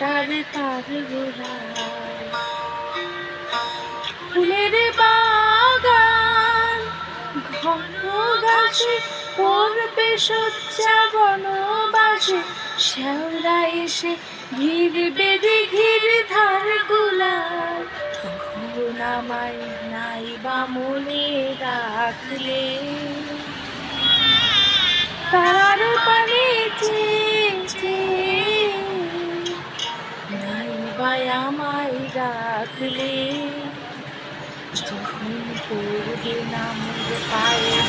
কাটার তার গোড়ায় ফুলের বাগান ঘন গাছে করবে শয্যা বনবাসে, শ্যাওলা এসে ঘিরবে দিঘির ধার গুলার। তখন আমায় নাই বা মনে রাখলে, তার পানে নাই বা আমায় রাখলে। যখন পড়বে নামের পায়ের